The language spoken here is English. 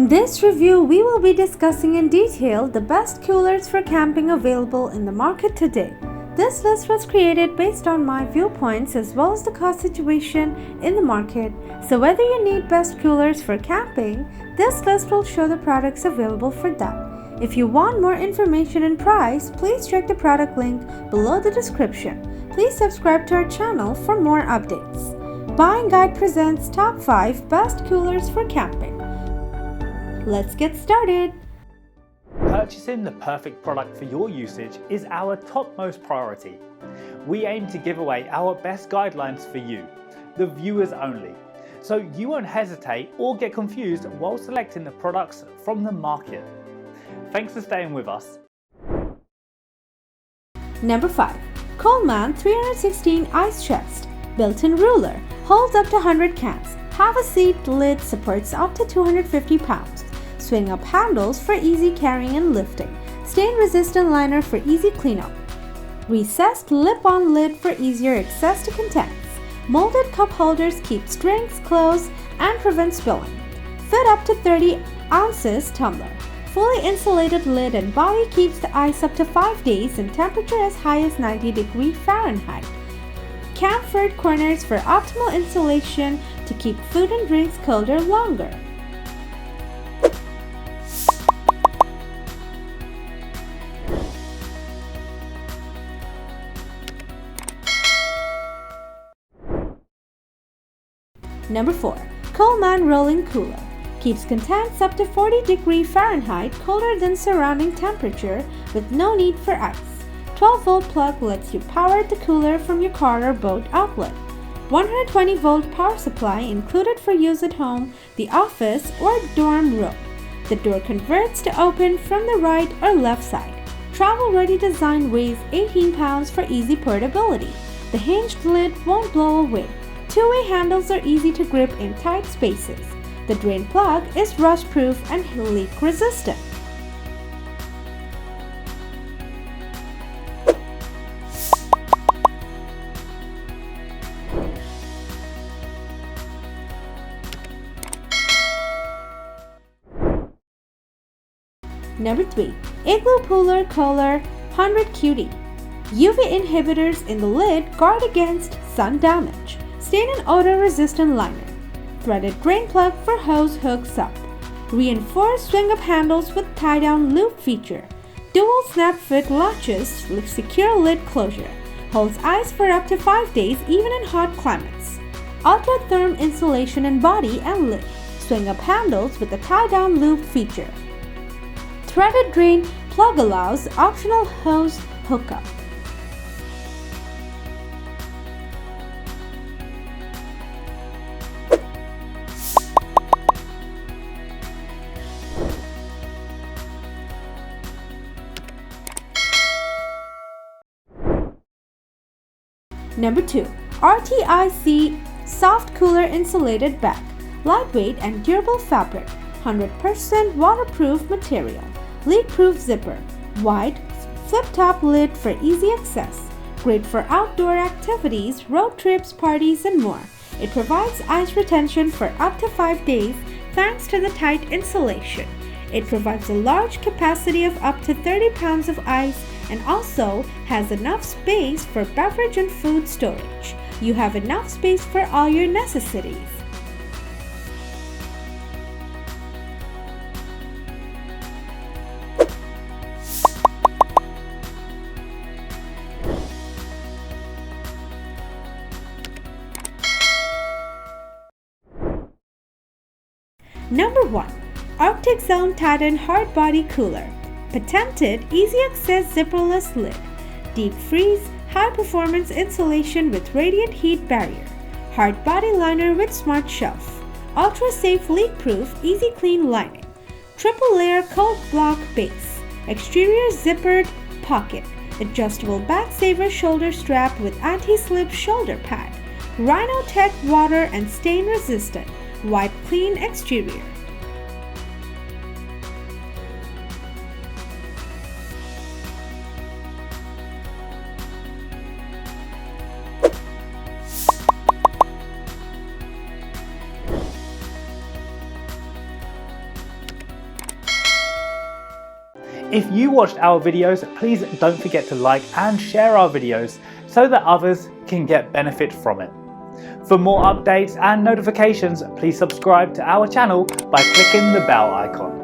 this review, we will be discussing in detail the best coolers for camping available in the market today. This list was created based on my viewpoints as well as the cost situation in the market. So whether you need best coolers for camping, this list will show the products available for that. If you want more information and price, please check the product link below the description. Please subscribe to our channel for more updates. Buying Guide presents Top 5 Best Coolers for Camping. Let's get started. Purchasing the perfect product for your usage is our topmost priority. We aim to give away our best guidelines for you, the viewers only, so you won't hesitate or get confused while selecting the products from the market. Thanks for staying with us. Number 5. Coleman 316 Ice Chest. Built-in ruler. Holds up to 100 cans. Have a seat lid supports up to 250 pounds. Swing up handles for easy carrying and lifting. Stain-resistant liner for easy cleanup. Recessed lip-on lid for easier access to contents. Molded cup holders keep drinks closed and prevent spilling. Fit up to 30 ounces tumbler. Fully insulated lid and body keeps the ice up to 5 days in temperature as high as 90 Fahrenheit. Chamfered corners for optimal insulation to keep food and drinks colder longer. Number 4. Coleman Rolling Cooler. Keeps contents up to 40 Fahrenheit colder than surrounding temperature with no need for ice. 12-volt plug lets you power the cooler from your car or boat outlet. 120-volt power supply included for use at home, the office, or dorm room. The door converts to open from the right or left side. Travel-ready design weighs 18 pounds for easy portability. The hinged lid won't blow away. Two-way handles are easy to grip in tight spaces. The drain plug is rust-proof and leak-resistant. Number 3. Igloo Cooler 100 Cutie. UV inhibitors in the lid guard against sun damage. Stain and odor-resistant liner. Threaded drain plug for hose hooks up. Reinforced swing-up handles with tie-down loop feature. Dual snap-fit latches with secure lid closure. Holds ice for up to 5 days even in hot climates. Ultra-therm insulation in body and lid. Swing-up handles with a tie-down loop feature. Threaded drain plug allows optional hose hookup. Number 2. RTIC Soft Cooler Insulated Bag. Lightweight and durable fabric. 100% waterproof material. Leak-proof zipper. Wide, flip-top lid for easy access. Great for outdoor activities, road trips, parties, and more. It provides ice retention for up to 5 days thanks to the tight insulation. It provides a large capacity of up to 30 pounds of ice and also has enough space for beverage and food storage. You have enough space for all your necessities. Number 1. Arctic Zone Titan Hard Body Cooler. Patented easy access zipperless lid. Deep freeze, high performance insulation with radiant heat barrier. Hard body liner with smart shelf. Ultra safe leak proof, easy clean lining. Triple layer cold block base. Exterior zippered pocket. Adjustable back saver shoulder strap with anti-slip shoulder pad. Rhino-Tech water and stain resistant. Wipe clean exterior. If you watched our videos, please don't forget to like and share our videos so that others can get benefit from it. For more updates and notifications, please subscribe to our channel by clicking the bell icon.